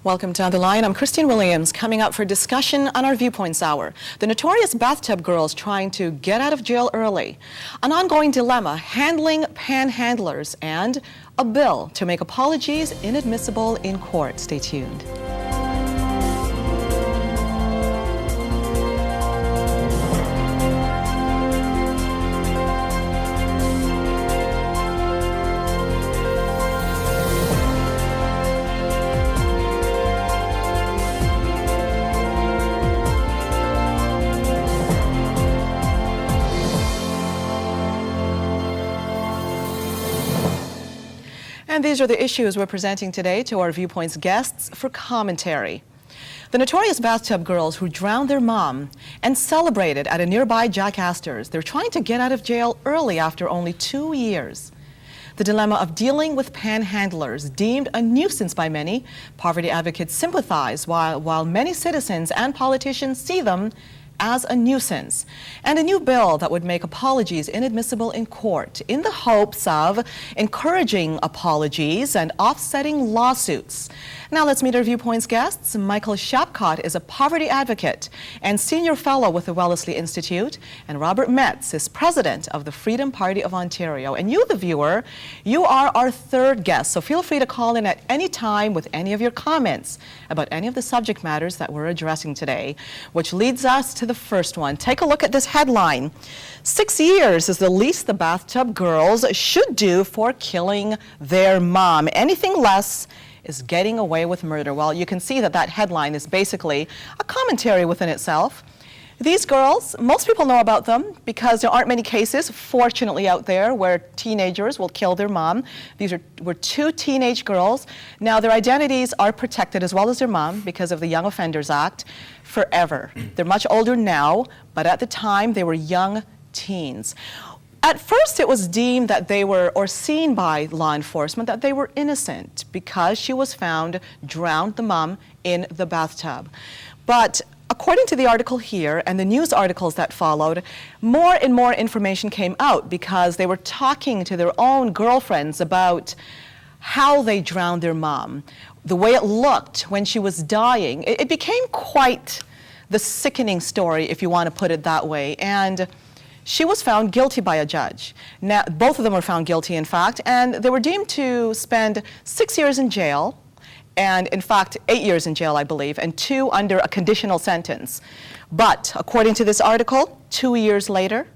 Welcome to On the Line. I'm Christine Williams. Coming up for discussion on our Viewpoints Hour. The notorious bathtub girls trying to get out of jail early. An ongoing dilemma, handling panhandlers, and a bill to make apologies inadmissible in court. Stay tuned. And these are the issues we're presenting today to our Viewpoints guests for commentary. The notorious bathtub girls who drowned their mom and celebrated at a nearby Jack Astors. They're trying to get out of jail early after only 2 years. The dilemma of dealing with panhandlers, deemed a nuisance by many. Poverty advocates sympathize while many citizens and politicians see them as a nuisance, and a new bill that would make apologies inadmissible in court in the hopes of encouraging apologies and offsetting lawsuits. Now let's meet our Viewpoints guests. Michael Shapcott is a poverty advocate and senior fellow with the Wellesley Institute, and Robert Metz is president of the Freedom Party of Ontario. And you, the viewer, you are our third guest, so feel free to call in at any time with any of your comments about any of the subject matters that we're addressing today, which leads us to the first one. Take a look at this headline. 6 years is the least the bathtub girls should do for killing their mom. Anything less is getting away with murder. Well, you can see that that headline is basically a commentary within itself. These girls, most people know about them because there aren't many cases, fortunately, out there where teenagers will kill their mom. These were two teenage girls. Now, their identities are protected as well as their mom because of the Young Offenders Act forever. They're much older now, but at the time, they were young teens. At first, it was deemed that they were, or seen by law enforcement, that they were innocent because she was found drowned, the mom, in the bathtub. But according to the article here and the news articles that followed, more and more information came out because they were talking to their own girlfriends about how they drowned their mom, the way it looked when she was dying. It became quite the sickening story, if you want to put it that way. And she was found guilty by a judge. Now, both of them were found guilty, in fact, and they were deemed to spend 6 years in jail, and in fact, 8 years in jail, I believe, and 2 under a conditional sentence. But according to this article, 2 years later,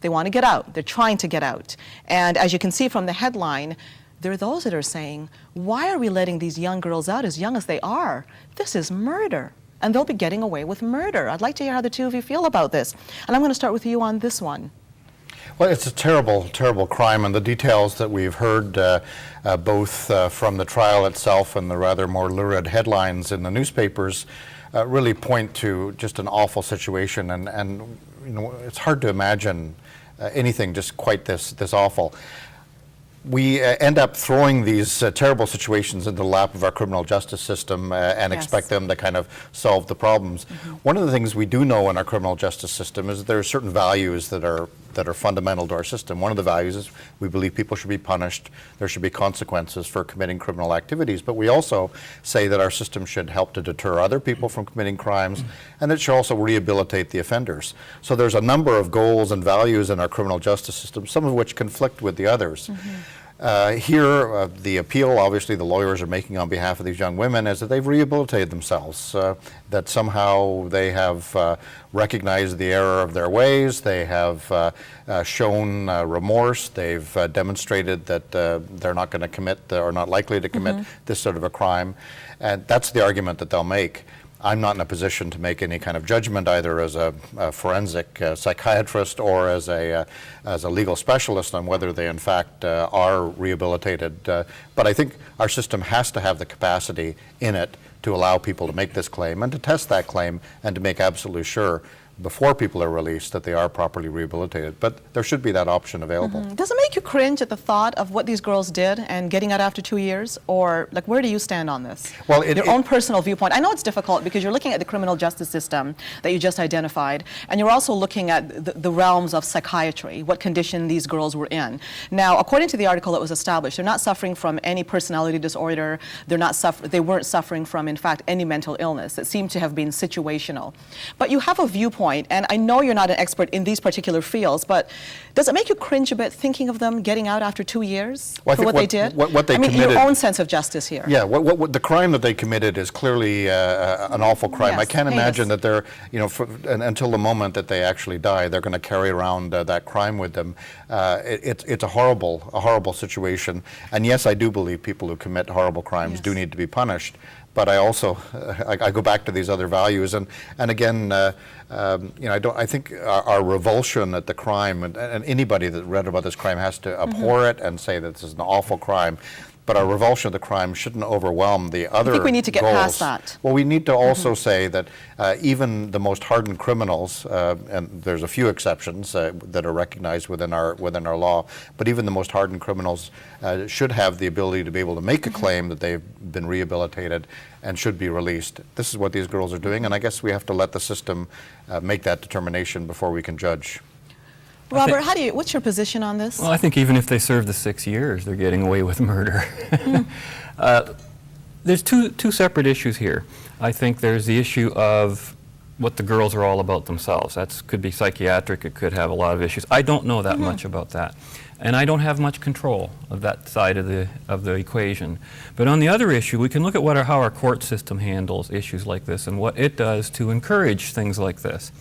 they want to get out. They're trying to get out. And as you can see from the headline, there are those that are saying, why are we letting these young girls out as young as they are? This is murder. And they'll be getting away with murder. I'd like to hear how the two of you feel about this. And I'm going to start with you on this one. Well, it's a terrible, terrible crime, and the details that we've heard both from the trial itself and the rather more lurid headlines in the newspapers really point to just an awful situation, and you know, it's hard to imagine anything just quite this awful. We end up throwing these terrible situations into the lap of our criminal justice system and Yes. expect them to kind of solve the problems. Mm-hmm. One of the things we do know in our criminal justice system is that there are certain values that are fundamental to our system. One of the values is we believe people should be punished. There should be consequences for committing criminal activities. But we also say that our system should help to deter other people from committing crimes, and it should also rehabilitate the offenders. So there's a number of goals and values in our criminal justice system, some of which conflict with the others. Mm-hmm. Here, the appeal, obviously, the lawyers are making on behalf of these young women is that they've rehabilitated themselves, that somehow they have recognized the error of their ways, they have shown remorse, they've demonstrated that they're not going to commit or not likely to commit this sort of a crime, and that's the argument that they'll make. I'm not in a position to make any kind of judgment either as a forensic psychiatrist or as a legal specialist on whether they in fact are rehabilitated. But I think our system has to have the capacity in it to allow people to make this claim and to test that claim and to make absolutely sure before people are released, that they are properly rehabilitated. But there should be that option available. Does it make you cringe at the thought of what these girls did and getting out after 2 years? Or, like, where do you stand on this? Well, your own personal viewpoint. I know it's difficult because you're looking at the criminal justice system that you just identified, and you're also looking at the realms of psychiatry, what condition these girls were in. Now, according to the article that was established, they're not suffering from any personality disorder. They weren't suffering from, in fact, any mental illness. It seemed to have been situational. But you have a viewpoint, and I know you're not an expert in these particular fields, but does it make you cringe a bit thinking of them getting out after 2 years for what they did? What they I mean, committed, your own sense of justice here. Yeah, what the crime that they committed is clearly an awful crime. Yes, I can't imagine heinous. that they're, until the moment that they actually die, they're going to carry around that crime with them. It's a horrible situation. And yes, I do believe people who commit horrible crimes do need to be punished. But I also, I go back to these other values, and again, I think our revulsion at the crime, and anybody that read about this crime has to abhor it and say that this is an awful crime. But our revulsion of the crime shouldn't overwhelm the other goals. I think we need to get past that. Well, we need to also say that even the most hardened criminals, and there's a few exceptions that are recognized within our law, but even the most hardened criminals should have the ability to be able to make a claim that they've been rehabilitated and should be released. This is what these girls are doing, and I guess we have to let the system make that determination before we can judge. Robert, what's your position on this? Well, I think even if they serve the 6 years, they're getting away with murder. There's two separate issues here. I think there's the issue of what the girls are all about themselves. That could be psychiatric, it could have a lot of issues. I don't know that much about that. And I don't have much control of that side of the equation. But on the other issue, we can look at how our court system handles issues like this and what it does to encourage things like this.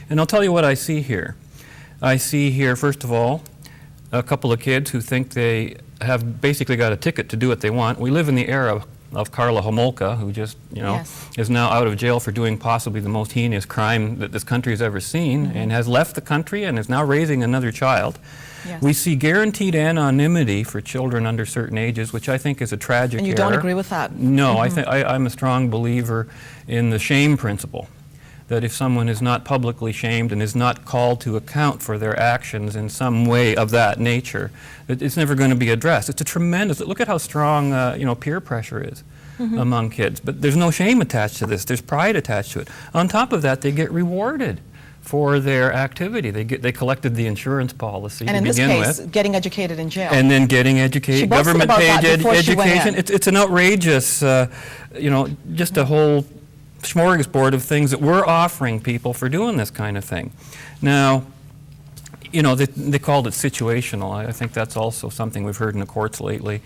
And I'll tell you what I see here. I see here, first of all, a couple of kids who think they have basically got a ticket to do what they want. We live in the era of Karla Homolka, who just, is now out of jail for doing possibly the most heinous crime that this country has ever seen, and has left the country and is now raising another child. Yes. We see guaranteed anonymity for children under certain ages, which I think is a tragic error. And you don't agree with that? No, I'm a strong believer in the shame principle. That if someone is not publicly shamed and is not called to account for their actions in some way of that nature, it's never going to be addressed. It's a tremendous, look at how strong peer pressure is among kids. But there's no shame attached to this. There's pride attached to it. On top of that, they get rewarded for their activity. They collected the insurance policy to begin with. And in this case, getting educated in jail. And then getting educated, government-paid education. It's an outrageous, just a whole smorgasbord of things that we're offering people for doing this kind of thing. Now, they called it situational. I think that's also something we've heard in the courts lately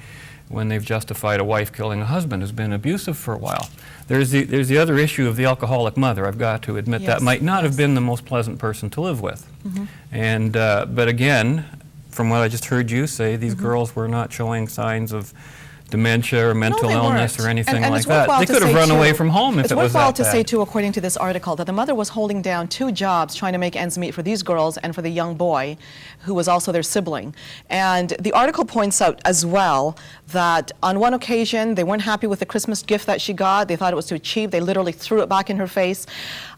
when they've justified a wife killing a husband who's been abusive for a while. There's the other issue of the alcoholic mother. I've got to admit that might not have been the most pleasant person to live with. And but again, from what I just heard you say, these girls were not showing signs of dementia or mental illness or anything like that. They could have run away from home if it was that bad. It's worthwhile to say, too, according to this article, that the mother was holding down 2 jobs trying to make ends meet for these girls and for the young boy, who was also their sibling. And the article points out as well that on one occasion, they weren't happy with the Christmas gift that she got. They thought it was too cheap. They literally threw it back in her face.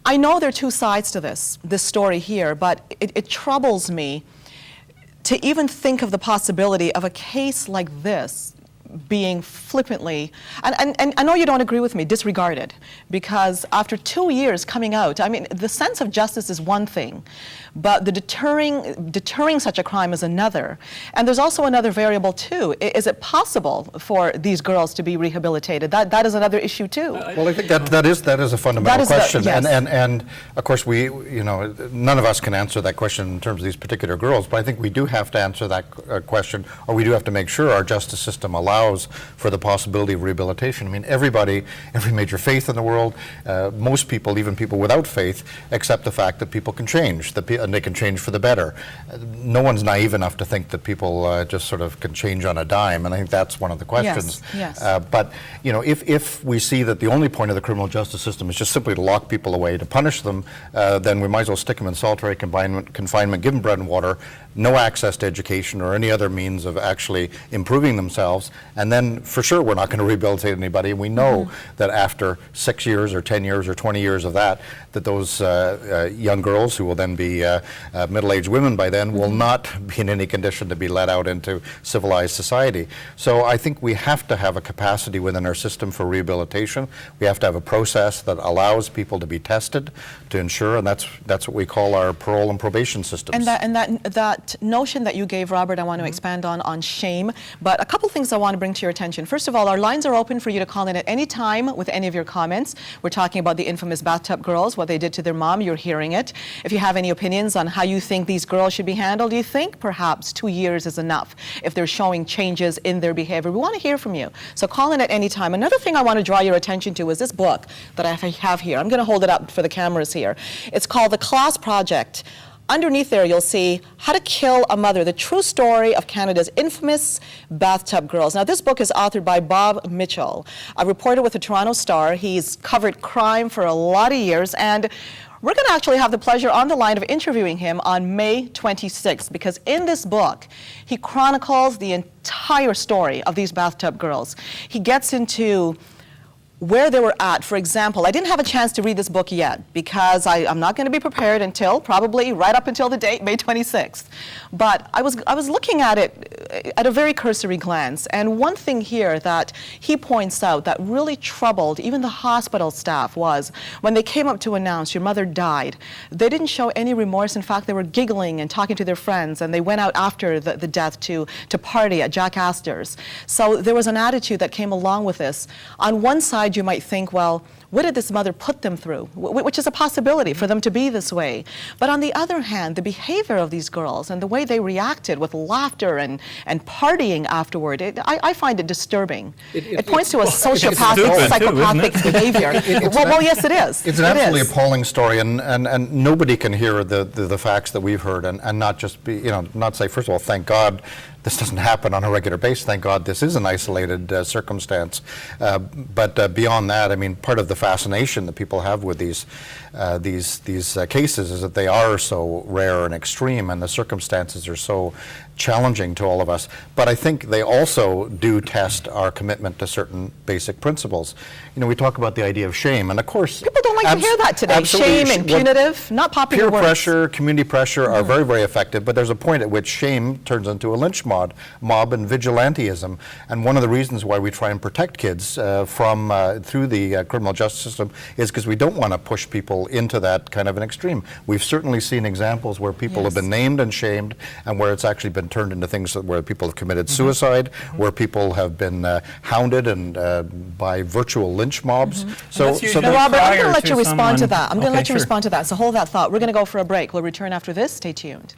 I know there are 2 sides to this story here, but it troubles me to even think of the possibility of a case like this being flippantly, and I know you don't agree with me, disregarded, because after 2 years coming out, I mean, the sense of justice is one thing, but the deterring such a crime is another. And there's also another variable too. Is it possible for these girls to be rehabilitated? That is another issue too. Well, I think that is a fundamental question, yes. and of course none of us can answer that question in terms of these particular girls, but I think we do have to answer that question, or we do have to make sure our justice system allows for the possibility of rehabilitation. I mean, every major faith in the world, most people, even people without faith, accept the fact that people can change, and they can change for the better. No one's naive enough to think that people just sort of can change on a dime, and I think that's one of the questions. Yes. But if we see that the only point of the criminal justice system is just simply to lock people away, to punish them, then we might as well stick them in solitary confinement, give them bread and water, no access to education or any other means of actually improving themselves, And then for sure we're not going to rehabilitate anybody. And we know that after 6 years or 10 years or 20 years of that those young girls who will then be middle-aged women by then will not be in any condition to be let out into civilized society. So I think we have to have a capacity within our system for rehabilitation. We have to have a process that allows people to be tested to ensure, and that's what we call our parole and probation systems. And that notion that you gave, Robert, I want to expand on shame. But a couple things I want to bring to your attention. First of all, our lines are open for you to call in at any time with any of your comments. We're talking about the infamous bathtub girls, what they did to their mom. You're hearing it. If you have any opinions on how you think these girls should be handled, do you think perhaps 2 years is enough if they're showing changes in their behavior? We want to hear from you. So call in at any time. Another thing I want to draw your attention to is this book that I have here. I'm going to hold it up for the cameras here. It's called The Class Project. Underneath there, you'll see How to Kill a Mother, the true story of Canada's infamous bathtub girls. Now, this book is authored by Bob Mitchell, a reporter with the Toronto Star. He's covered crime for a lot of years, and we're going to actually have the pleasure on the line of interviewing him on May 26th, because in this book, he chronicles the entire story of these bathtub girls. He gets into where they were at. For example, I didn't have a chance to read this book yet because I'm not going to be prepared until probably right up until the date, May 26th. But I was looking at it at a very cursory glance, and one thing here that he points out that really troubled even the hospital staff was when they came up to announce your mother died, they didn't show any remorse. In fact, they were giggling and talking to their friends, and they went out after the death to party at Jack Astors. So there was an attitude that came along with this. On one side, you might think, well, what did this mother put them through? Which is a possibility for them to be this way. But on the other hand, the behavior of these girls and the way they reacted with laughter and partying afterward, I find it disturbing. It points to a sociopathic, psychopathic behavior. Well, yes, it is. It's an absolutely appalling story, and nobody can hear the facts that we've heard and not just be, not say, first of all, thank God this doesn't happen on a regular basis. Thank God this is an isolated circumstance. But beyond that, I mean, part of the fascination that people have with these cases is that they are so rare and extreme, and the circumstances are so challenging to all of us. But I think they also do test our commitment to certain basic principles. We talk about the idea of shame, and of course, people don't like to hear that today. Shame and punitive, not popular words. Peer pressure, community pressure are very, very effective, but there's a point at which shame turns into a lynch mob and vigilantism. And one of the reasons why we try and protect kids through the criminal justice system is because we don't want to push people into that kind of an extreme. We've certainly seen examples where people have been named and shamed, and where it's actually been turned into things where people have committed suicide, where people have been hounded and by virtual lynch mobs. So Robert, I'm going to let you respond to that. I'm going to let you respond to that. So hold that thought. We're going to go for a break. We'll return after this. Stay tuned.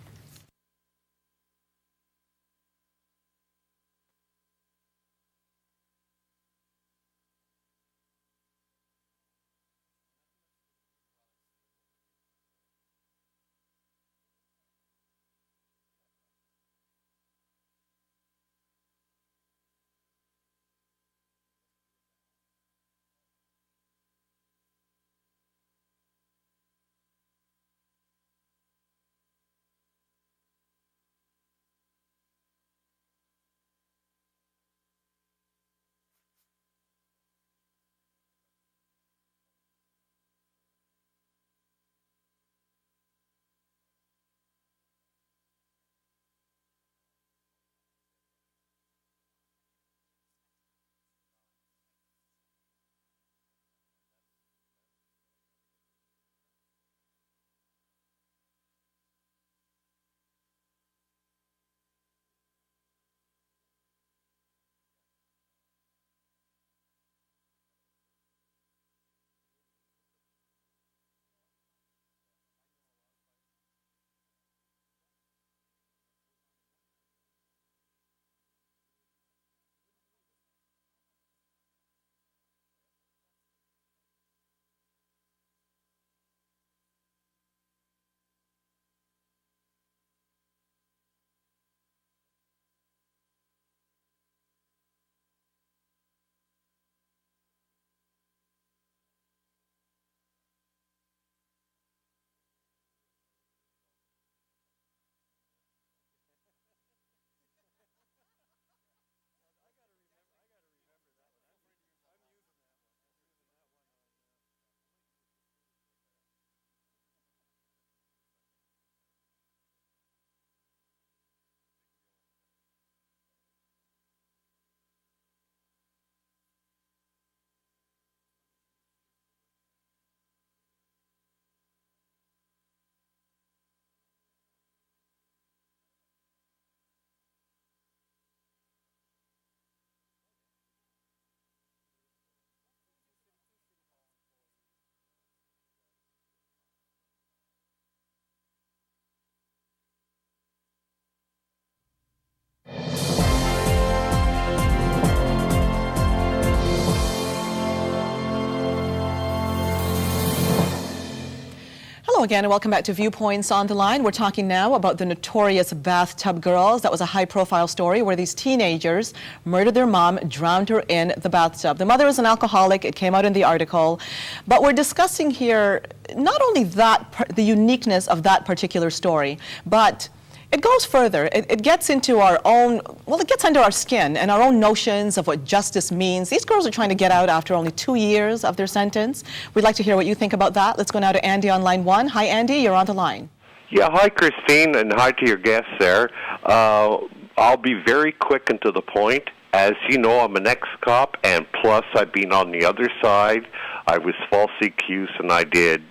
again, and welcome back to Viewpoints on the Line. We're talking now about the notorious bathtub girls. That was a high-profile story where these teenagers murdered their mom, drowned her in the bathtub. The mother is an alcoholic. It came out in the article. But we're discussing here not only the uniqueness of that particular story, but it goes further. It gets into our own, well, it gets under our skin and our own notions of what justice means. These girls are trying to get out after only 2 years of their sentence. We'd like to hear what you think about that. Let's go now to Andy on line 1. Hi, Andy, you're on the line. Yeah, hi, Christine, and hi to your guests there. I'll be very quick and to the point. As you know, I'm an ex-cop, and plus I've been on the other side. I was falsely accused, and I did,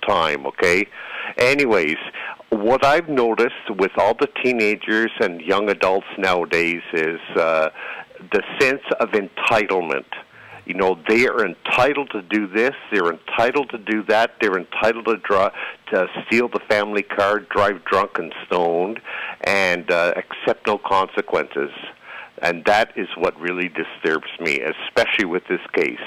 time, okay? Anyways, what I've noticed with all the teenagers and young adults nowadays is the sense of entitlement. They are entitled to do this, they're entitled to do that, they're entitled to steal the family car, drive drunk and stoned, and accept no consequences. And that is what really disturbs me, especially with this case.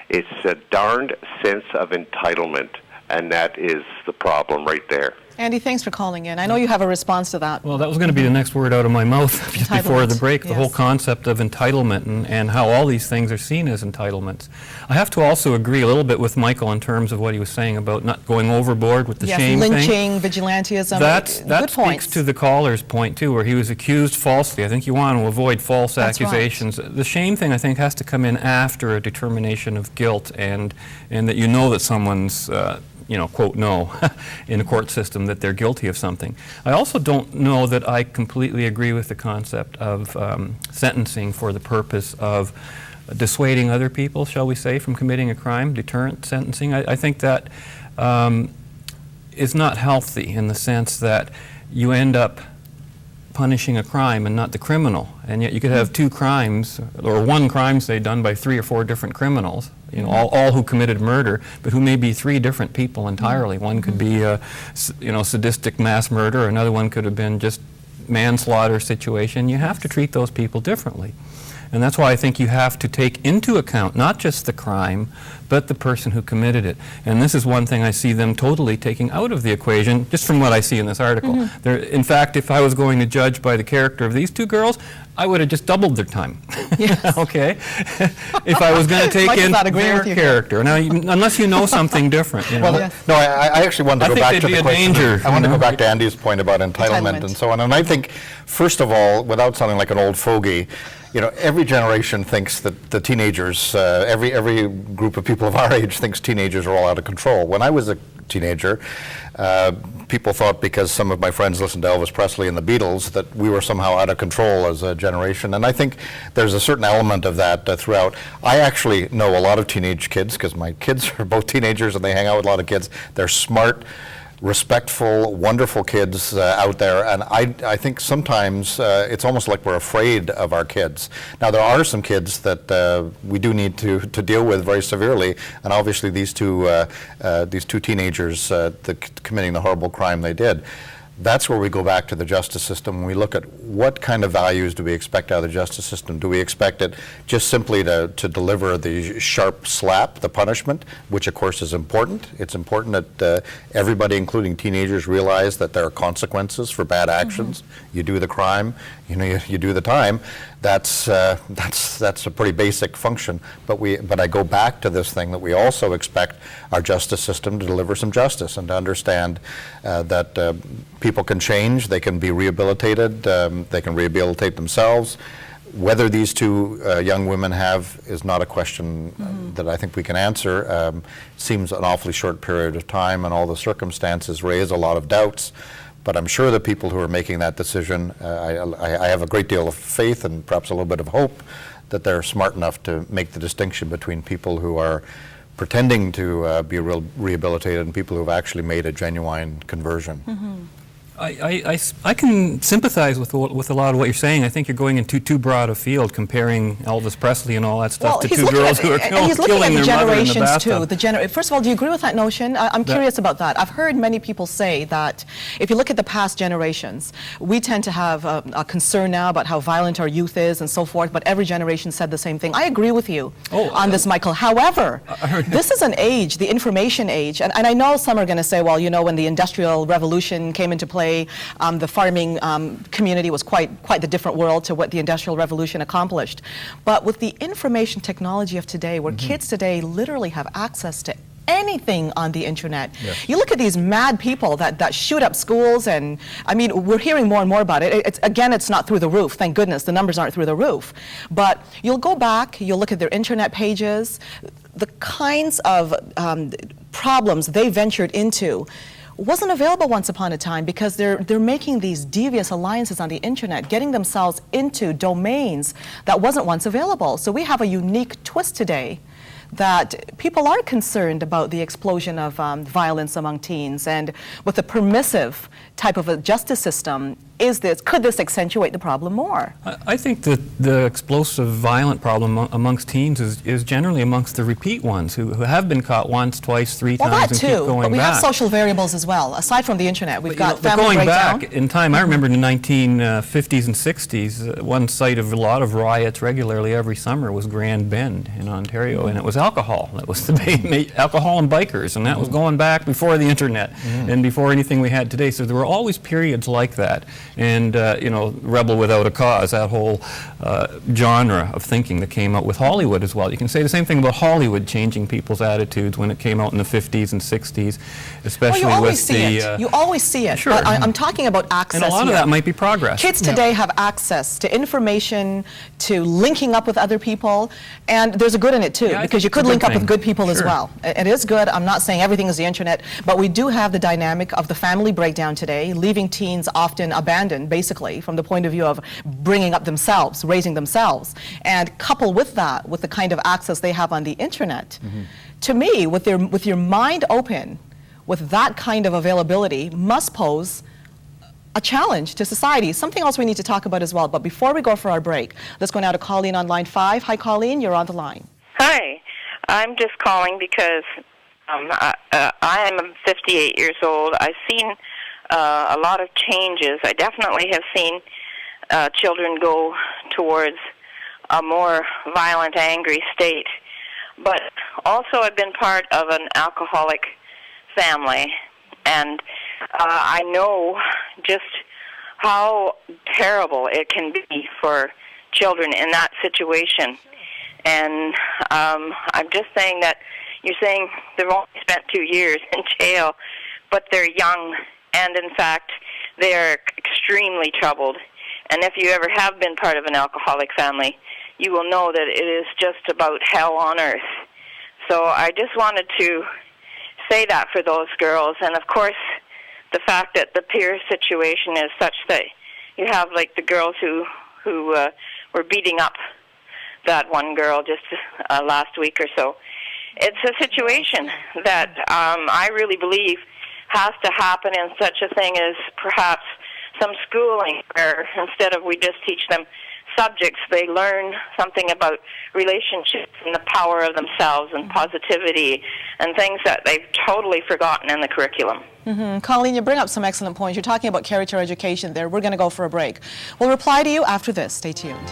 It's a darned sense of entitlement, and that is the problem right there. Andy, thanks for calling in. I know you have a response to that. Well, that was going to be the next word out of my mouth just before the break, the whole concept of entitlement and how all these things are seen as entitlements. I have to also agree a little bit with Michael in terms of what he was saying about not going overboard with the shame lynching, thing. vigilantism. That speaks points to the caller's point, too, where he was accused falsely. I think you want to avoid false accusations. Right. The shame thing, I think, has to come in after a determination of guilt and that you know that someone's quote, no, in a court system that they're guilty of something. I also don't know that I completely agree with the concept of sentencing for the purpose of dissuading other people, shall we say, from committing a crime, deterrent sentencing. I think that is not healthy in the sense that you end up punishing a crime and not the criminal. And yet you could have 2 crimes, or 1 crime, say, done by 3 or 4 different criminals, all who committed murder, but who may be 3 different people entirely. One could be a, sadistic mass murder, another one could have been just manslaughter situation. You have to treat those people differently. And that's why I think you have to take into account not just the crime, but the person who committed it. And this is one thing I see them totally taking out of the equation, just from what I see in this article. In fact, if I was going to judge by the character of these 2 girls, I would have just doubled their time. Yes. Okay? If I was going to take in their character. Now, unless you know something different. Well, yes. No, I actually wanted to go back to the question. Danger, I wanted to go back to Andy's point about entitlement and so on. And I think, first of all, without sounding like an old fogey, every generation thinks that the teenagers, every group of people of our age thinks teenagers are all out of control. When I was a teenager, people thought because some of my friends listened to Elvis Presley and the Beatles that we were somehow out of control as a generation. And I think there's a certain element of that throughout. I actually know a lot of teenage kids because my kids are both teenagers and they hang out with a lot of kids. They're smart, respectful, wonderful kids out there, and I think sometimes it's almost like we're afraid of our kids. Now, there are some kids that we do need to deal with very severely, and obviously these two teenagers committing the horrible crime they did. That's where we go back to the justice system. When we look at what kind of values do we expect out of the justice system? Do we expect it just simply to deliver the sharp slap, the punishment, which of course is important. It's important that everybody, including teenagers, realize that there are consequences for bad actions. You do the crime, you do the time. That's a pretty basic function. But I go back to this thing that we also expect our justice system to deliver some justice and to understand that people can change, they can be rehabilitated, they can rehabilitate themselves. Whether these 2 young women have is not a question that I think we can answer. Seems an awfully short period of time, and all the circumstances raise a lot of doubts. But I'm sure the people who are making that decision, I have a great deal of faith and perhaps a little bit of hope that they're smart enough to make the distinction between people who are pretending to be rehabilitated and people who have actually made a genuine conversion. I can sympathize with a lot of what you're saying. I think you're going into too broad a field comparing Elvis Presley and all that stuff to two girls who are killing their mother in the bathtub. First of all, do you agree with that notion? I'm curious about that. I've heard many people say that if you look at the past generations, we tend to have a concern now about how violent our youth is and so forth, but every generation said the same thing. I agree with you on this, Michael. However, this is an age, the information age, and I know some are going to say, well, you know, when the Industrial Revolution came into play, the farming community was quite the different world to what the Industrial Revolution accomplished. But with the information technology of today, where kids today literally have access to anything on the internet. Yes. You look at these mad people that shoot up schools, and I mean, we're hearing more and more about it. It's not through the roof, thank goodness, the numbers aren't through the roof. But you'll go back, you'll look at their internet pages, the kinds of problems they ventured into wasn't available once upon a time, because they're making these devious alliances on the internet, getting themselves into domains that wasn't once available. So we have a unique twist today that people are concerned about the explosion of violence among teens, and with a permissive type of a justice system, could this accentuate the problem more? I think that the explosive violent problem amongst teens is generally amongst the repeat ones who have been caught once, twice, three times that and too, keep going back. But we have social variables as well. Aside from the internet, we've got family going breakdown. back in time, I remember in the 1950s and 60s, one site of a lot of riots regularly every summer was Grand Bend in Ontario, and it was alcohol. That was the alcohol and bikers, and that was going back before the internet and before anything we had today. So there were always periods like that. And, you know, Rebel Without a Cause, that whole genre of thinking that came out with Hollywood as well. You can say the same thing about Hollywood changing people's attitudes when it came out in the 50s and 60s, especially with the... You always see it. Sure. But I'm talking about access. And a lot of that might be progress. Kids today have access to information, to linking up with other people, and there's a good in it too, because you could link up with good people as well. It is good. I'm not saying everything is the internet, but we do have the dynamic of the family breakdown today, leaving teens often abandoned, basically, from the point of view of bringing up themselves, raising themselves, and couple with that, with the kind of access they have on the internet. To me, with your mind open, with that kind of availability, must pose a challenge to society. Something else we need to talk about as well. But before we go for our break, let's go now to Colleen on line 5. Hi, Colleen, you're on the line. Hi, I'm just calling because I am 58 years old. I've seen a lot of changes. I definitely have seen children go towards a more violent, angry state. But also I've been part of an alcoholic family, and I know just how terrible it can be for children in that situation. And I'm just saying that you're saying they've only spent 2 years in jail, but they're young, and in fact, they're extremely troubled. And if you ever have been part of an alcoholic family, you will know that it is just about hell on earth. So I just wanted to say that for those girls. And of course, the fact that the peer situation is such that you have like the girls who were beating up that one girl just last week or so. It's a situation that I really believe has to happen in such a thing as perhaps some schooling, where instead of we just teach them subjects, they learn something about relationships and the power of themselves and positivity and things that they've totally forgotten in the curriculum. Colleen, you bring up some excellent points. You're talking about character education there. We're going to go for a break. We'll reply to you after this. Stay tuned.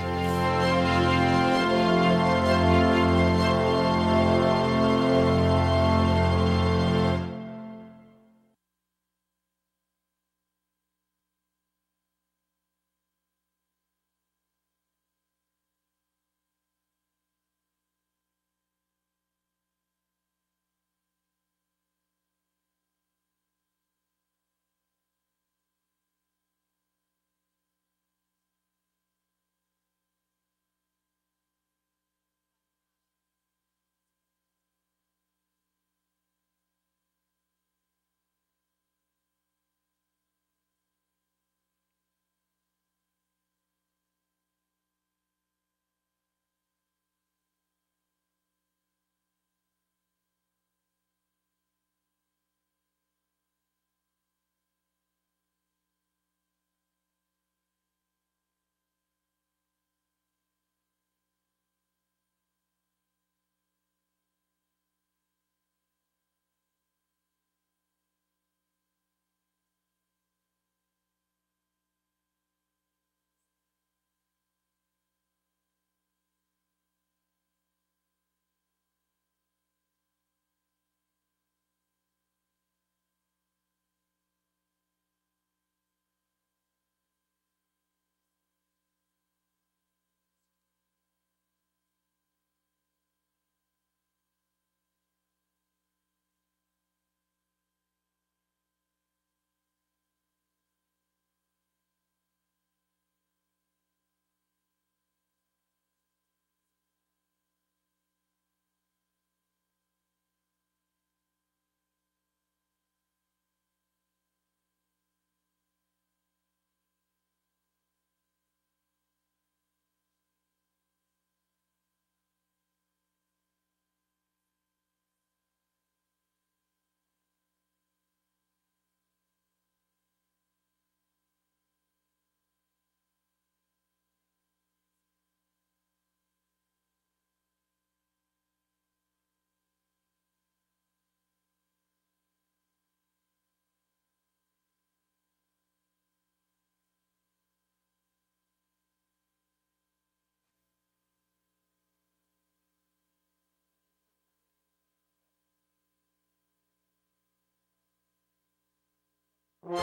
Hello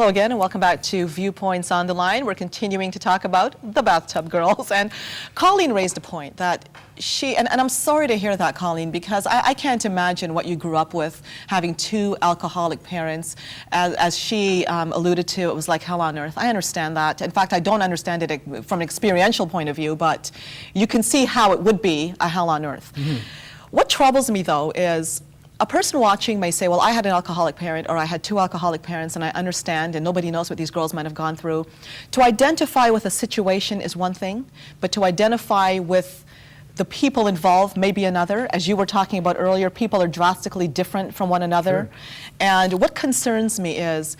again, and welcome back to Viewpoints on the Line. We're continuing to talk about the bathtub girls. And Colleen raised a point that and I'm sorry to hear that, Colleen, because I can't imagine what you grew up with, having two alcoholic parents. As she alluded to, it was like hell on earth. I understand that. In fact, I don't understand it from an experiential point of view, but you can see how it would be a hell on earth. Mm-hmm. What troubles me, though, is a person watching may say, well, I had an alcoholic parent, or I had two alcoholic parents, and I understand, and nobody knows what these girls might have gone through. To identify with a situation is one thing, but to identify with the people involved may be another. As you were talking about earlier, people are drastically different from one another. Sure. And what concerns me is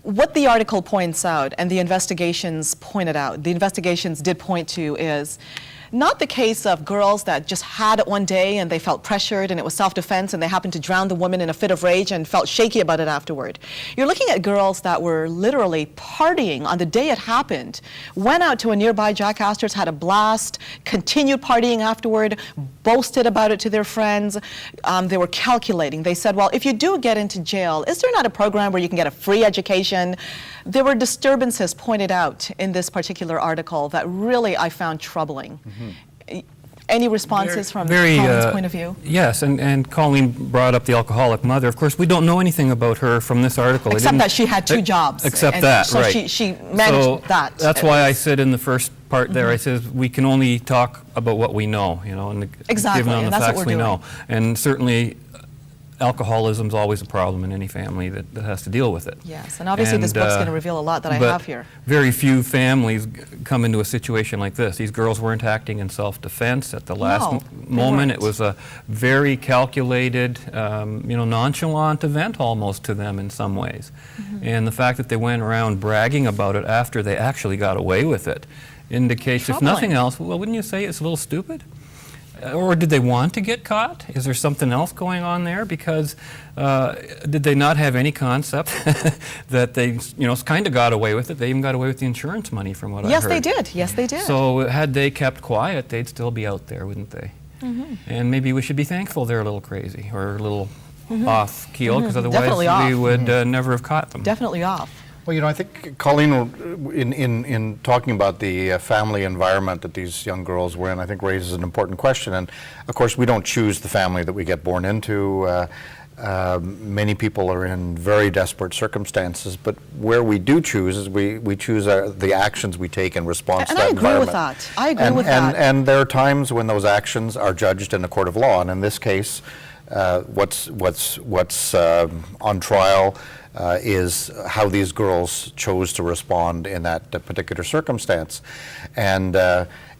what the article points out, and the investigations pointed out, the investigations did point to, is not the case of girls that just had it one day and they felt pressured and it was self-defense and they happened to drown the woman in a fit of rage and felt shaky about it afterward. You're looking at girls that were literally partying on the day it happened, went out to a nearby Jack Astors, had a blast, continued partying afterward, boasted about it to their friends. They were calculating. They said, well, if you do get into jail, is there not a program where you can get a free education? There were disturbances pointed out in this particular article that really I found troubling. Mm-hmm. Any responses from Colleen's point of view? Yes, and Colleen brought up the alcoholic mother. Of course, we don't know anything about her from this article. Except that she had two jobs. Except that, so right. She managed that. That's why I said in the first part there, I says we can only talk about what we know, and exactly, given on the and that's facts what we we're know. doing. And certainly alcoholism is always a problem in any family that has to deal with it. Yes, and obviously this book's going to reveal a lot that I have here. Very few families come into a situation like this. These girls weren't acting in self-defense at the last moment. It was a very calculated, nonchalant event almost to them in some ways. Mm-hmm. And the fact that they went around bragging about it after they actually got away with it indicates, if nothing else, well, wouldn't you say it's a little stupid? Or did they want to get caught? Is there something else going on there? Because did they not have any concept that they, kind of got away with it? They even got away with the insurance money, from what I heard. Yes, they did. Yes, they did. So had they kept quiet, they'd still be out there, wouldn't they? Mm-hmm. And maybe we should be thankful they're a little crazy or a little off keel, because otherwise we would never have caught them. Definitely off. Well, I think Colleen, in talking about the family environment that these young girls were in, I think raises an important question. And of course, we don't choose the family that we get born into. Many people are in very desperate circumstances, but where we do choose is we choose the actions we take in response to that environment. I agree with that. And there are times when those actions are judged in a court of law. And in this case, what's on trial is how these girls chose to respond in that particular circumstance. And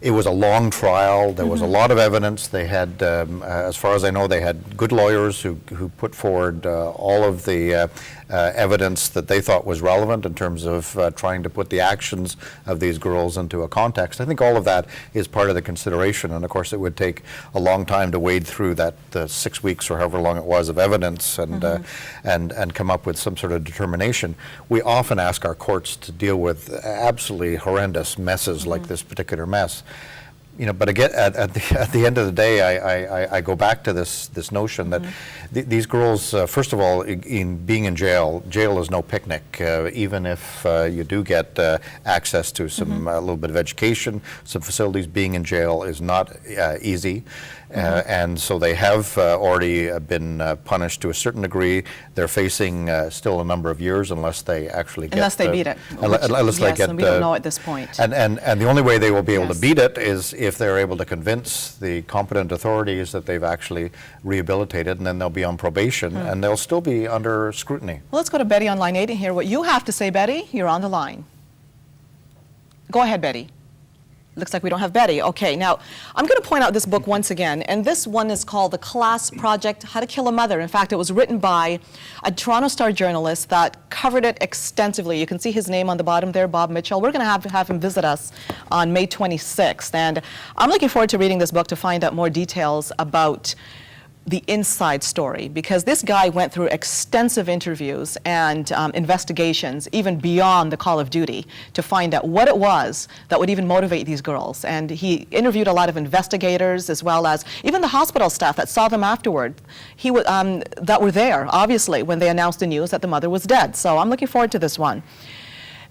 it was a long trial. There was a lot of evidence. They had, as far as I know, they had good lawyers who put forward all of the evidence that they thought was relevant in terms of trying to put the actions of these girls into a context. I think all of that is part of the consideration, and of course it would take a long time to wade through that 6 weeks or however long it was of evidence and come up with some sort of determination. We often ask our courts to deal with absolutely horrendous messes like this particular mess. But again, at the end of the day, I go back to this notion that these girls, first of all, in being in jail is no picnic. Even if you do get access to some a little bit of education, some facilities, being in jail is not easy. And so they have already been punished to a certain degree. They're facing still a number of years unless they actually get... Unless they beat it. Unless they get... and we don't know at this point. And the only way they will be able to beat it is if they're able to convince the competent authorities that they've actually rehabilitated, and then they'll be on probation, and they'll still be under scrutiny. Well, let's go to Betty on line 8 and hear what you have to say, Betty. You're on the line. Go ahead, Betty. Looks like we don't have Betty. Okay, now I'm going to point out this book once again, and this one is called The Class Project, How to Kill a Mother. In fact, it was written by a Toronto Star journalist that covered it extensively. You can see his name on the bottom there, Bob Mitchell. We're going to have him visit us on May 26th, and I'm looking forward to reading this book to find out more details about the inside story, because this guy went through extensive interviews and investigations, even beyond the call of duty, to find out what it was that would even motivate these girls. And he interviewed a lot of investigators, as well as even the hospital staff that saw them afterward, that were there, obviously, when they announced the news that the mother was dead. So I'm looking forward to this one.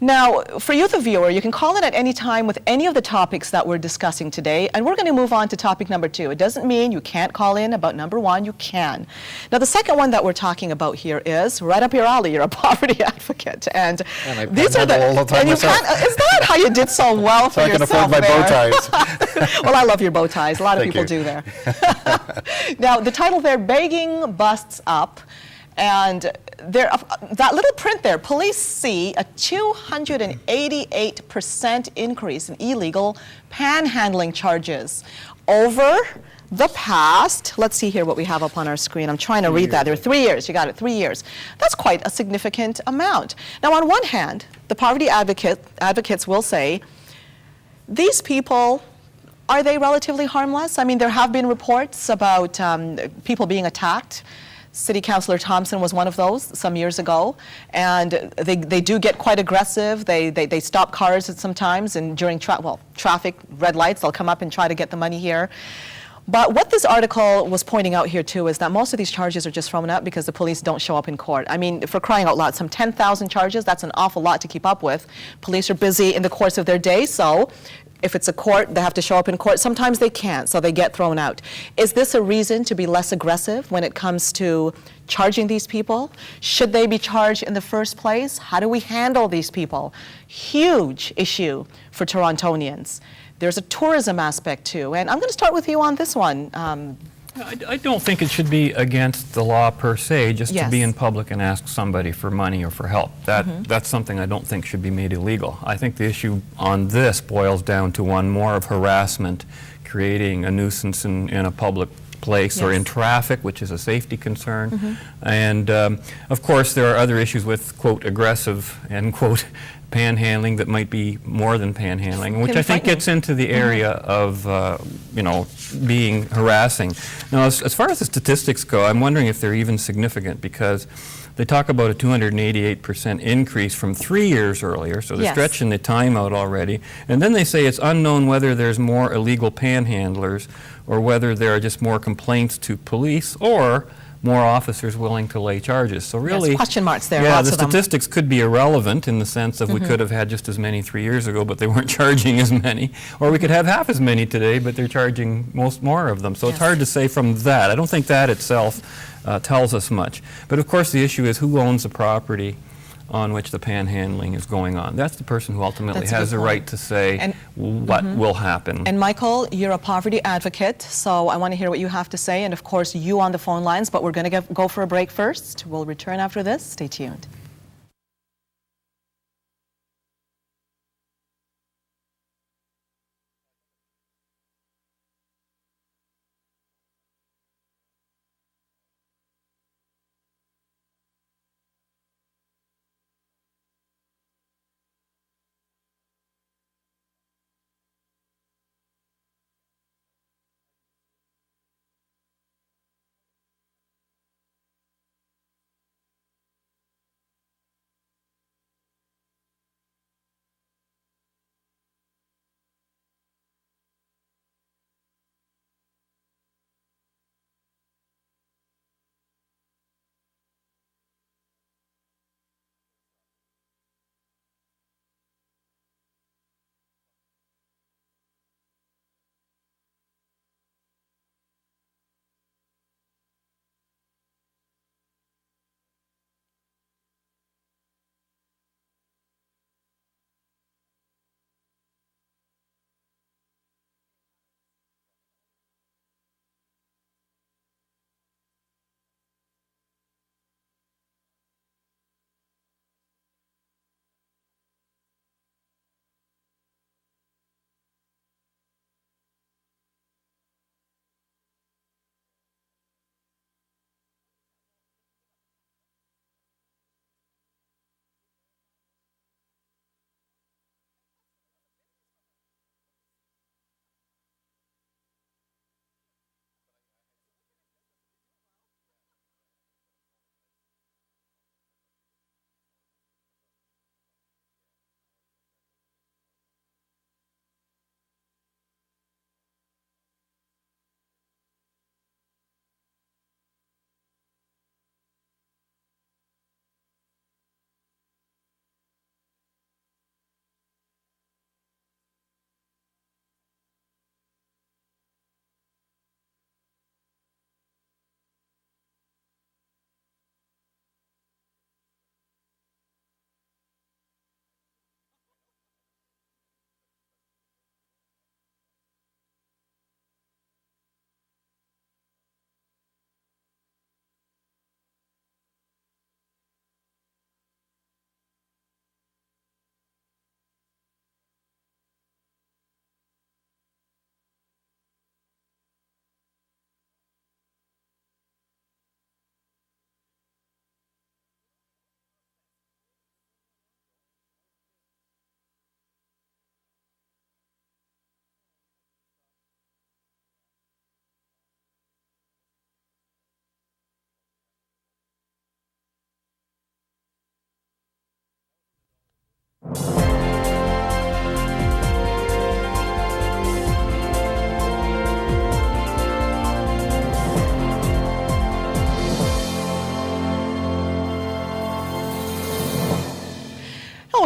Now, for you, the viewer, you can call in at any time with any of the topics that we're discussing today, and we're going to move on to topic number 2. It doesn't mean you can't call in about number 1, you can. Now, the second one that we're talking about here is right up your alley. You're a poverty advocate, and I these are all the time and you myself. is that how you did so well for So I can yourself afford my there? bow ties. Well, I love your bow ties. A lot of Thank people you. do there. Now, the title there, Begging Busts Up. And that little print there, police see a 288% increase in illegal panhandling charges over the past, let's see here what we have up on our screen. I'm trying to read that. There are 3 years. You got it, 3 years. That's quite a significant amount. Now, on one hand, the poverty advocates will say, these people, are they relatively harmless? I mean, there have been reports about people being attacked. City Councilor Thompson was one of those some years ago, and they do get quite aggressive. They stop cars sometimes, and during traffic, red lights, they'll come up and try to get the money here. But what this article was pointing out here too is that most of these charges are just thrown out because the police don't show up in court. I mean, for crying out loud, some 10,000 charges, that's an awful lot to keep up with. Police are busy in the course of their day, so if it's a court, they have to show up in court. Sometimes they can't, so they get thrown out. Is this a reason to be less aggressive when it comes to charging these people? Should they be charged in the first place? How do we handle these people? Huge issue for Torontonians. There's a tourism aspect too, and I'm going to start with you on this one. I don't think it should be against the law per se, just Yes. to be in public and ask somebody for money or for help. That's something I don't think should be made illegal. I think the issue on this boils down to one more of harassment, creating a nuisance in a public place or Yes. in traffic, which is a safety concern. And of course, there are other issues with, quote, aggressive, end quote, panhandling that might be more than panhandling, which Can be I think frightening. gets into the area of, being harassing. Now, as far as the statistics go, I'm wondering if they're even significant, because they talk about a 288% increase from 3 years earlier, so they're Yes. stretching the time out already. And then they say it's unknown whether there's more illegal panhandlers or whether there are just more complaints to police or more officers willing to lay charges. So really, Yes, question marks there, yeah, lots the of them. statistics could be irrelevant in the sense of we could have had just as many 3 years ago, but they weren't charging as many. Or we could have half as many today, but they're charging more of them. So it's Yes. hard to say from that. I don't think that itself tells us much. But of course, the issue is who owns the property on which the panhandling is going on. That's the person who ultimately That's a has good the point. right to say And- what will happen. And Michael, you're a poverty advocate, so I want to hear what you have to say, and of course you on the phone lines, but we're going to go for a break first. We'll return after this. Stay tuned.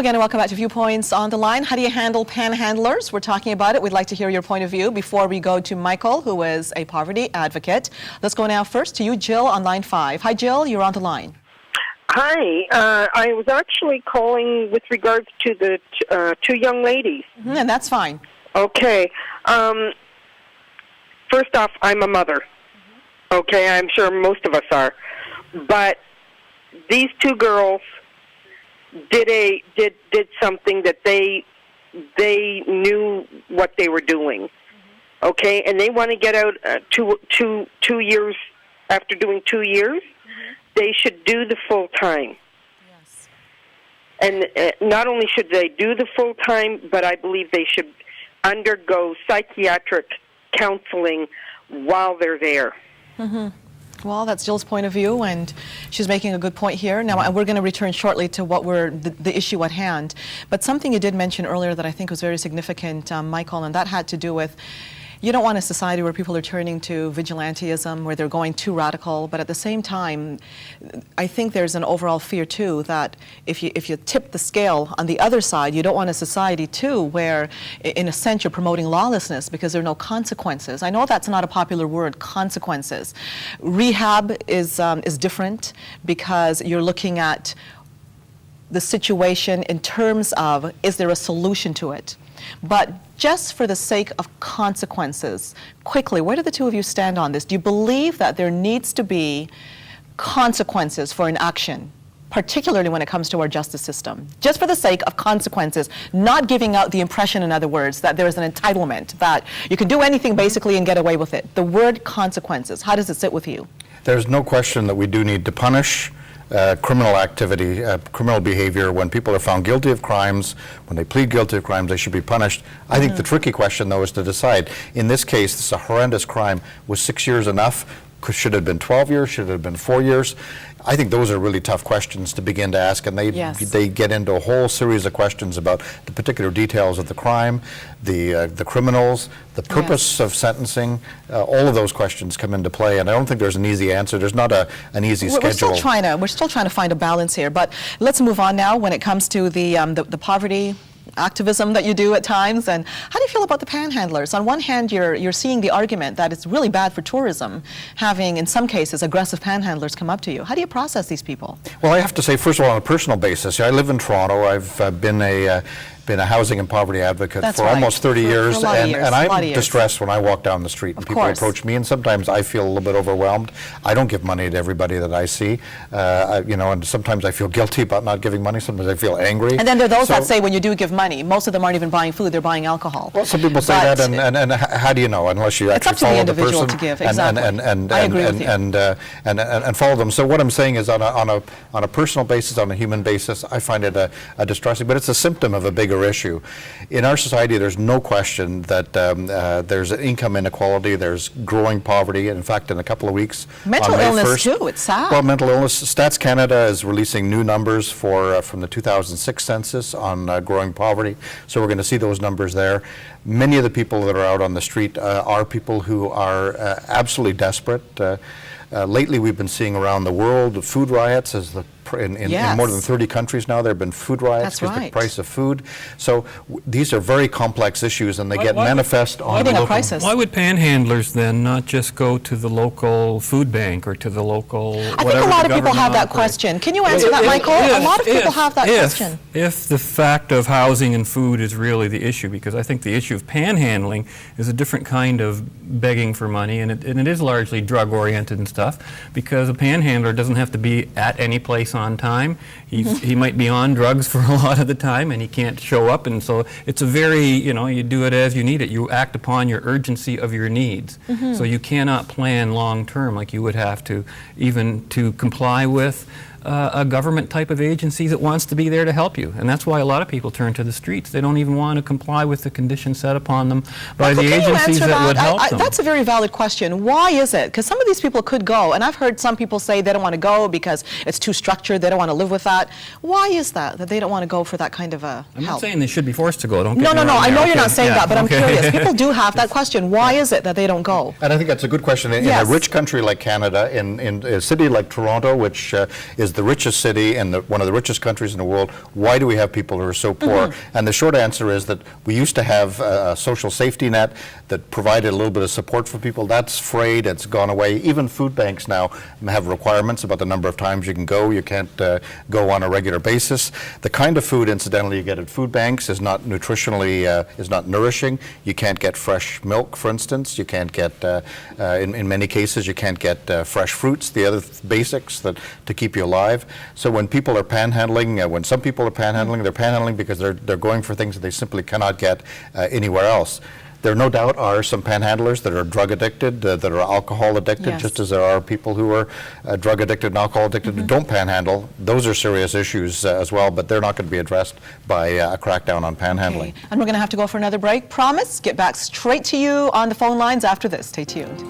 again and welcome back to Viewpoints on the Line. How do you handle panhandlers? We're talking about it. We'd like to hear your point of view before we go to Michael, who is a poverty advocate. Let's go now first to you, Jill, on line 5. Hi, Jill. You're on the line. Hi. I was actually calling with regards to the two young ladies. And that's fine. Okay. First off, I'm a mother. Okay, I'm sure most of us are. But these two girls did something that they knew what they were doing. Okay, and they want to get out 2 years after doing 2 years. They should do the full time. Yes. And not only should they do the full time, but I believe they should undergo psychiatric counseling while they're there. Well, that's Jill's point of view, and she's making a good point here. Now, we're going to return shortly to what the issue at hand. But something you did mention earlier that I think was very significant, Michael, and that had to do with you don't want a society where people are turning to vigilantism, where they're going too radical. But at the same time, I think there's an overall fear, too, that if you tip the scale on the other side, you don't want a society, too, where, in a sense, you're promoting lawlessness because there are no consequences. I know that's not a popular word, consequences. Rehab is different because you're looking at the situation in terms of, is there a solution to it? But just for the sake of consequences, quickly, where do the two of you stand on this? Do you believe that there needs to be consequences for an action, particularly when it comes to our justice system? Just for the sake of consequences, not giving out the impression, in other words, that there is an entitlement, that you can do anything basically and get away with it. The word consequences, how does it sit with you? There's no question that we do need to punish criminal activity, criminal behavior. When people are found guilty of crimes, when they plead guilty of crimes, they should be punished. I think the tricky question, though, is to decide. In this case, this is a horrendous crime. Was 6 years enough? Should it have been 12 years? Should it have been 4 years? I think those are really tough questions to begin to ask, and they get into a whole series of questions about the particular details of the crime, the criminals, the purpose of sentencing. All of those questions come into play, and I don't think there's an easy answer. There's not an easy schedule. We're still trying to find a balance here, but let's move on now when it comes to the poverty activism that you do at times. And how do you feel about the panhandlers? On one hand, you're seeing the argument that it's really bad for tourism, having, in some cases, aggressive panhandlers come up to you. How do you process these people? Well, I have to say, first of all, on a personal basis, I live in Toronto. I've been a housing and poverty advocate for almost 30 years, and I'm distressed when I walk down the street and people approach me, and sometimes I feel a little bit overwhelmed. I don't give money to everybody that I see, and sometimes I feel guilty about not giving money. Sometimes I feel angry. And then there are those that say when you do give money, most of them aren't even buying food; they're buying alcohol. Well, some people say that, and how do you know unless you actually follow the person? It's up to the individual to give. Exactly. I agree with you. And follow them. So what I'm saying is, on a personal basis, on a human basis, I find it a distressing, but it's a symptom of a bigger issue. In our society, there's no question that there's an income inequality, there's growing poverty, and in fact, in a couple of weeks, mental on May illness 1st, too, it's sad. Well, mental illness, Stats Canada is releasing new numbers from the 2006 census on growing poverty, so we're going to see those numbers there. Many of the people that are out on the street are people who are absolutely desperate. Lately, we've been seeing around the world food riots in more than 30 countries now. There have been food riots because the price of food. So these are very complex issues, and they get manifest on the local. Crisis. Why would panhandlers then not just go to the local food bank or to the local? I think a lot of people have that question. Can you answer that, Michael? A lot of people have that question. If the fact of housing and food is really the issue, because I think the issue of panhandling is a different kind of begging for money, and it is largely drug-oriented and stuff, because a panhandler doesn't have to be at any place on time. He might be on drugs for a lot of the time, and he can't show up, and so it's a very, you do it as you need it. You act upon your urgency of your needs. So you cannot plan long-term like you would have to, even to comply with a government type of agency that wants to be there to help you. And that's why a lot of people turn to the streets. They don't even want to comply with the conditions set upon them by the agencies that would help them. That's a very valid question. Why is it? Because some of these people could go, and I've heard some people say they don't want to go because it's too structured, they don't want to live with that. Why is that they don't want to go for that kind of help? I'm not saying they should be forced to go. No, I know you're not saying that, but I'm curious. People do have that question. Why is it that they don't go? And I think that's a good question. In a rich country like Canada, in a city like Toronto, which is the richest city and one of the richest countries in the world. Why do we have people who are so poor? And the short answer is that we used to have a social safety net that provided a little bit of support for people. That's frayed, it's gone away. Even food banks now have requirements about the number of times you can go. You can't go on a regular basis. The kind of food, incidentally, you get at food banks is not nutritionally, is not nourishing. You can't get fresh milk, for instance. You can't get, in many cases, you can't get fresh fruits, the other basics that to keep you alive. So when people are panhandling, when some people are panhandling, they're panhandling because they're going for things that they simply cannot get anywhere else. There no doubt are some panhandlers that are drug addicted, that are alcohol addicted, Yes. just as there are people who are drug addicted and alcohol addicted who don't panhandle. Those are serious issues as well, but they're not going to be addressed by a crackdown on panhandling. Okay. And we're going to have to go for another break. Promise, get back straight to you on the phone lines after this. Stay tuned.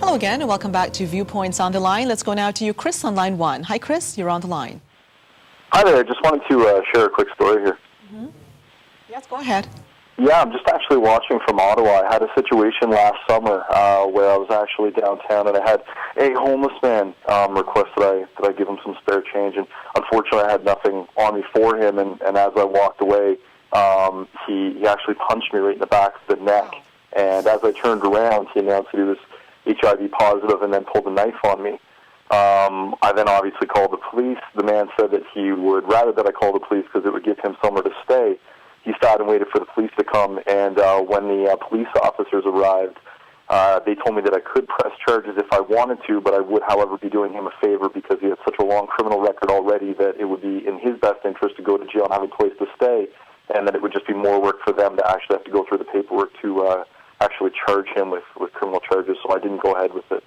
Hello again, and welcome back to Viewpoints on the Line. Let's go now to you, Chris, on line 1. Hi, Chris, you're on the line. Hi there. I just wanted to share a quick story here. Yes, go ahead. Yeah, I'm just actually watching from Ottawa. I had a situation last summer where I was actually downtown, and I had a homeless man request that I give him some spare change, and unfortunately I had nothing on me for him, and as I walked away, he actually punched me right in the back of the neck, and as I turned around, he announced that he was HIV positive and then pulled a knife on me. I then obviously called the police. The man said that he would rather that I call the police because it would give him somewhere to stay. He sat and waited for the police to come, and when the police officers arrived, they told me that I could press charges if I wanted to, but I would, however, be doing him a favor because he had such a long criminal record already that it would be in his best interest to go to jail and have a place to stay, and that it would just be more work for them to actually have to go through the paperwork to actually charge him with criminal charges, so I didn't go ahead with it.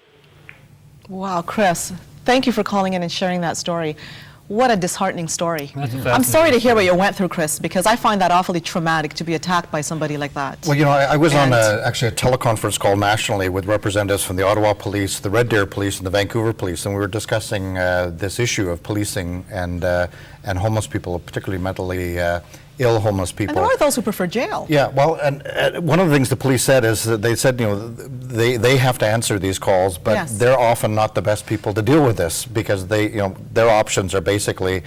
Wow, Chris, thank you for calling in and sharing that story. What a disheartening story. That's a I'm fascinating sorry to hear what story. you went through, Chris, because I find that awfully traumatic to be attacked by somebody like that. Well, you know, I was on And- actually a teleconference call nationally with representatives from the Ottawa Police, the Red Deer Police, and the Vancouver Police, and we were discussing this issue of policing and homeless people, particularly mentally ill homeless people. And there are those who prefer jail. Yeah, well, and one of the things the police said is that they said, you know, they have to answer these calls, but Yes. they're often not the best people to deal with this because they, you know, their options are basically,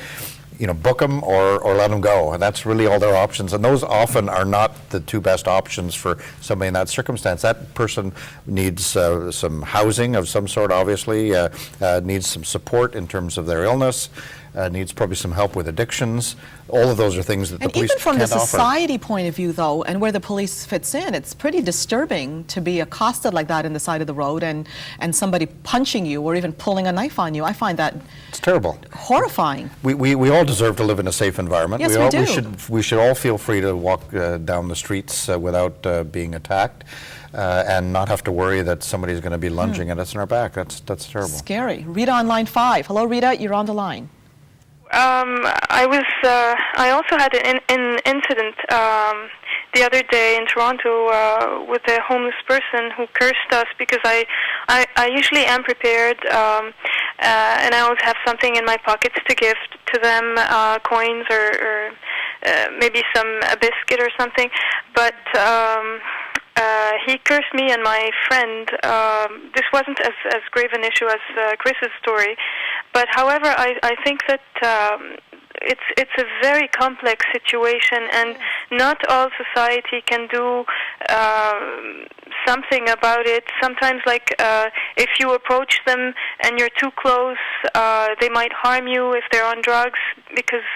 you know, book them or let them go, and that's really all their options. And those often are not the two best options for somebody in that circumstance. That person needs some housing of some sort, obviously, needs some support in terms of their illness. Needs probably some help with addictions. All of those are things that the And police even from the can't offer. society point of view, though, and where the police fits in, it's pretty disturbing to be accosted like that in the side of the road and somebody punching you or even pulling a knife on you. I find that It's terrible. horrifying. We all deserve to live in a safe environment. Yes, we we all, do. we should all feel free to walk down the streets without being attacked and not have to worry that somebody's going to be lunging at us in our back. That's terrible. Scary. Rita on line 5. Hello, Rita. You're on the line. I also had an incident the other day in Toronto with a homeless person who cursed us because I usually am prepared and I always have something in my pockets to give to them, coins or maybe a biscuit or something, but he cursed me and my friend. This wasn't as grave an issue as Chris's story, but however, I think that it's a very complex situation, and not all society can do something about it. Sometimes, like if you approach them and you're too close, they might harm you if they're on drugs because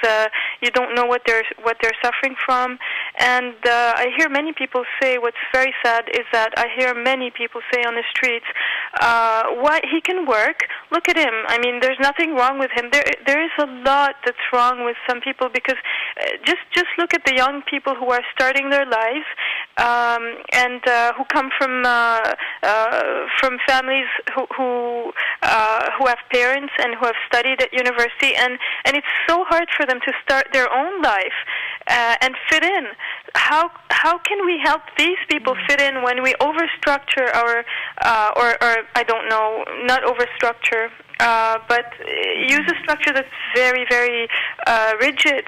you don't know what they're suffering from. And I hear many people say, what's very sad is that I hear many people say on the streets, "Why he can work? Look at him. I mean, there's nothing wrong with him." There is a lot that's wrong with some people because just look at the young people who are starting their lives and who come from families who have parents and who have studied at university, and it's so hard for them to start their own life and fit in. How can we help these people fit in when we overstructure our or I don't know, not overstructure, but use a structure that's very, very rigid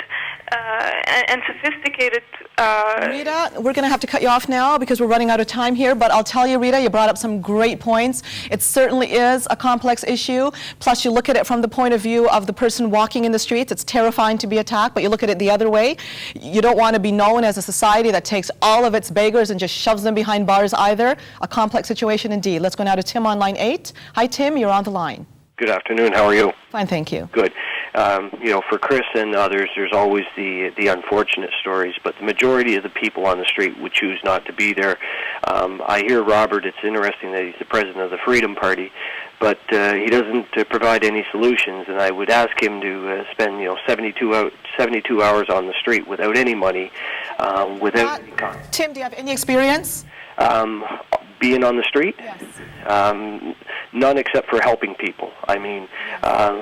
and sophisticated. Rita, we're going to have to cut you off now because we're running out of time here, but I'll tell you, Rita, you brought up some great points. It certainly is a complex issue. Plus, you look at it from the point of view of the person walking in the streets. It's terrifying to be attacked, but you look at it the other way. You don't want to be known as a society that takes all of its beggars and just shoves them behind bars either. A complex situation indeed. Let's go now to Tim on line 8. Hi, Tim, you're on the line. Good afternoon. How are you? Fine, thank you. Good. For Chris and others, there's always the unfortunate stories, but the majority of the people on the street would choose not to be there. I hear Robert, it's interesting that he's the president of the Freedom Party, but he doesn't provide any solutions, and I would ask him to spend 72 hours on the street without any money, without any cost. Tim, do you have any experience? Being on the street? Yes. None except for helping people. I mean,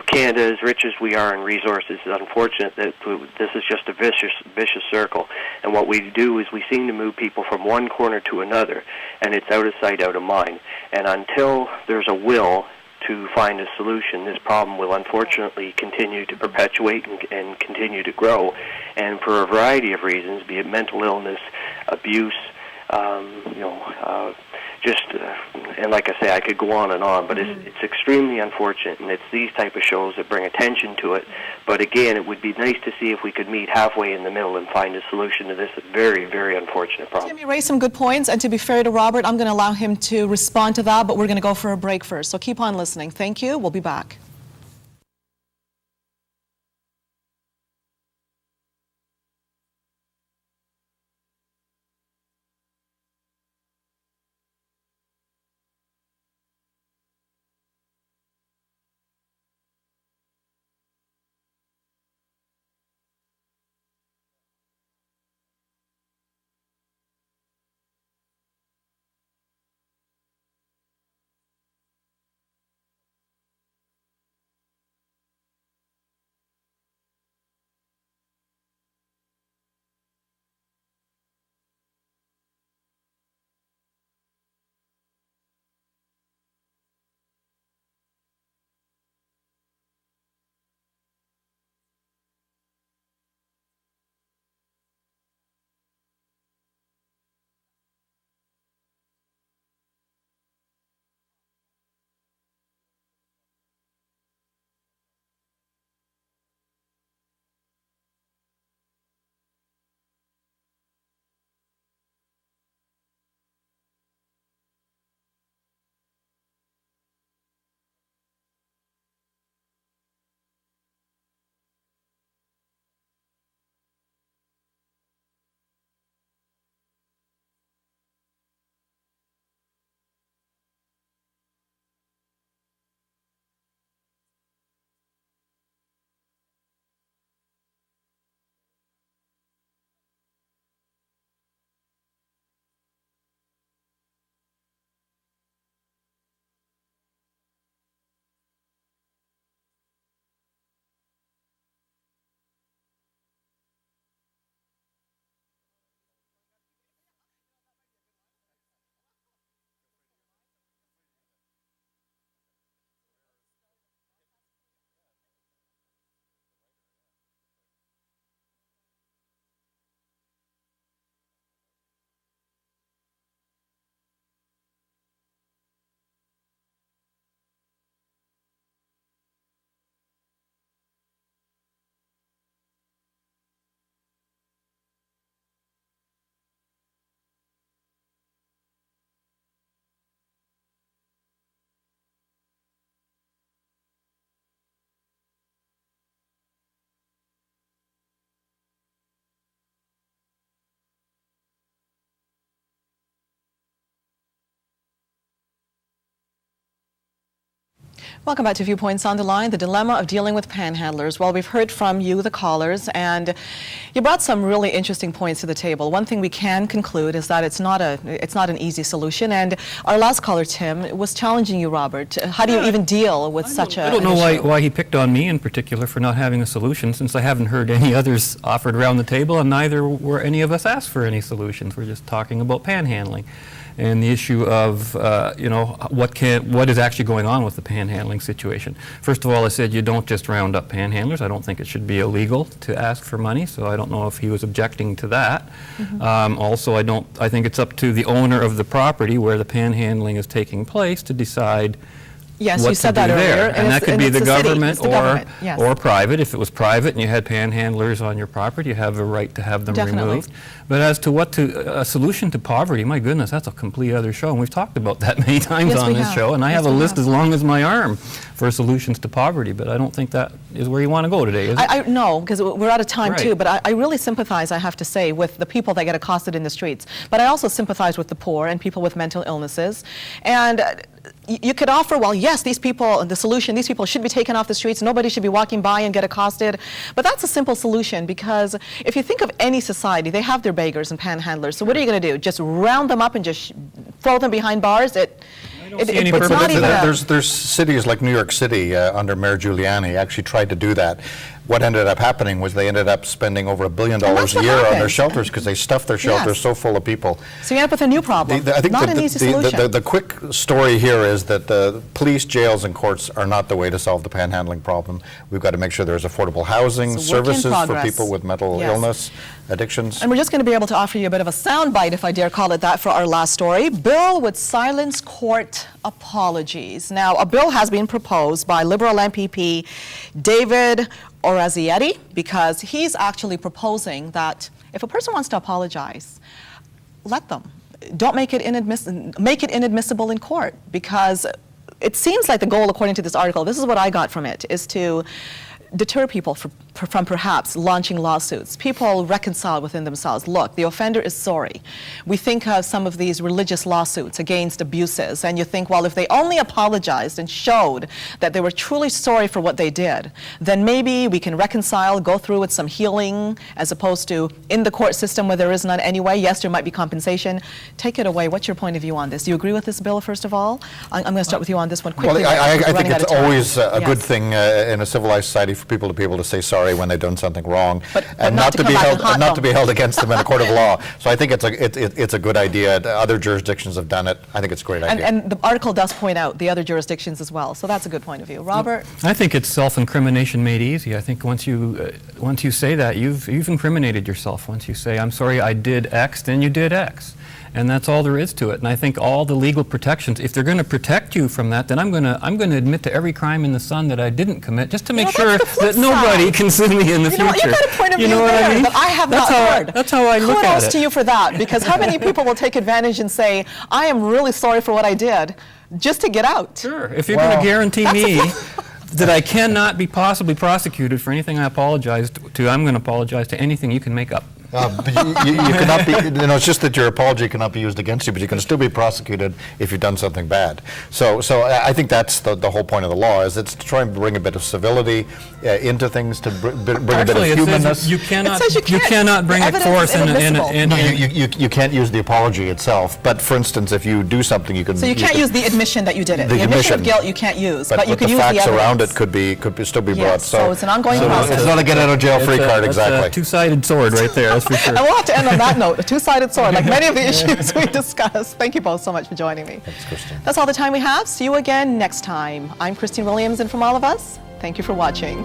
Canada, as rich as we are in resources, is unfortunate that this is just a vicious circle. And what we do is we seem to move people from one corner to another, and it's out of sight, out of mind. And until there's a will to find a solution, this problem will unfortunately continue to perpetuate and continue to grow. And for a variety of reasons, be it mental illness, abuse, and like I say, I could go on and on, but it's extremely unfortunate, and it's these type of shows that bring attention to it. But again, it would be nice to see if we could meet halfway in the middle and find a solution to this very, very unfortunate problem. Tim, you raised some good points, and to be fair to Robert, I'm going to allow him to respond to that, but we're going to go for a break first. So keep on listening. Thank you. We'll be back. Welcome back to Viewpoints on the Line, the dilemma of dealing with panhandlers. Well, we've heard from you, the callers, and you brought some really interesting points to the table. One thing we can conclude is that it's not an easy solution. And our last caller, Tim, was challenging you, Robert. How do you even deal with such a? I don't know why he picked on me in particular for not having a solution, since I haven't heard any others offered around the table, and neither were any of us asked for any solutions. We're just talking about panhandling. And the issue of, what is actually going on with the panhandling situation. First of all, I said you don't just round up panhandlers. I don't think it should be illegal to ask for money, so I don't know if he was objecting to that. Also, I think it's up to the owner of the property where the panhandling is taking place to decide yes, what you said to do that earlier. there. And that could be the government yes. or private. If it was private and you had panhandlers on your property, you have a right to have them removed. But as to a solution to poverty, my goodness, that's a complete other show. And we've talked about that many times on this show. And I have a list as long as my arm for solutions to poverty. But I don't think that is where you want to go today, is it? No, because we're out of time too. But I really sympathize, I have to say, with the people that get accosted in the streets. But I also sympathize with the poor and people with mental illnesses. And you could offer, well, yes, these people should be taken off the streets. Nobody should be walking by and get accosted. But that's a simple solution, because if you think of any society, they have their beggars and panhandlers. So what are you going to do? Just round them up and just throw them behind bars? It's not even there's cities like New York City under Mayor Giuliani actually tried to do that. What ended up happening was they ended up spending over $1 billion a year on their shelters because they stuffed their shelters so full of people. So you end up with a new problem. I think not an easy solution. The quick story here is that the police, jails, and courts are not the way to solve the panhandling problem. We've got to make sure there's affordable housing, services for people with mental illness, addictions. And we're just going to be able to offer you a bit of a soundbite, if I dare call it that, for our last story. Bill would silence court apologies. Now, a bill has been proposed by Liberal MPP David Orazietti, because he's actually proposing that if a person wants to apologize, let them. Don't make it inadmissible in court, because it seems like the goal, according to this article, this is what I got from it, is to deter people from perhaps launching lawsuits. People reconcile within themselves. Look, the offender is sorry. We think of some of these religious lawsuits against abuses, and you think, well, if they only apologized and showed that they were truly sorry for what they did, then maybe we can reconcile, go through with some healing, as opposed to in the court system where there is none anyway. Yes, there might be compensation. Take it away. What's your point of view on this? Do you agree with this bill, first of all? I'm going to start with you on this one quickly. Well, I think it's always a good thing in a civilized society for people to be able to say sorry when they've done something wrong, and not to be held against them in a court of law. So I think it's a good idea. Other jurisdictions have done it. I think it's a great idea. And the article does point out the other jurisdictions as well. So that's a good point of view. Robert? I think it's self-incrimination made easy. I think once you say that, you've incriminated yourself. Once you say, I'm sorry, I did X, then you did X. And that's all there is to it. And I think all the legal protections, if they're going to protect you from that, then I'm going to admit to every crime in the sun that I didn't commit, just to make sure that nobody can sue me in the future. You've got a point of view there that I have not heard. That's how I look at it. Kudos to you for that, because how many people will take advantage and say, I am really sorry for what I did, just to get out? Sure. If you're going to guarantee me that I cannot be possibly prosecuted for anything I apologized to, I'm going to apologize to anything you can make up. But you cannot be, it's just that your apology cannot be used against you, but you can still be prosecuted if you've done something bad. So I think that's the whole point of the law, is it's to try and bring a bit of civility into things, to bring a bit of humanness. You cannot bring it forth you can't use the apology itself, but for instance, if you do something, you can... So you can't use the admission that you did it. The admission of guilt you can't use, but you can use the evidence. The facts around it could still be brought. So it's an ongoing process. It's not a get-out-of-jail-free card, exactly. It's a two-sided sword right there. For sure. And we'll have to end on that note, a two-sided sword, like many of the issues we discussed. Thank you both so much for joining me. Thanks, Christine. That's all the time we have. See you again next time. I'm Christine Williams, and from all of us, thank you for watching.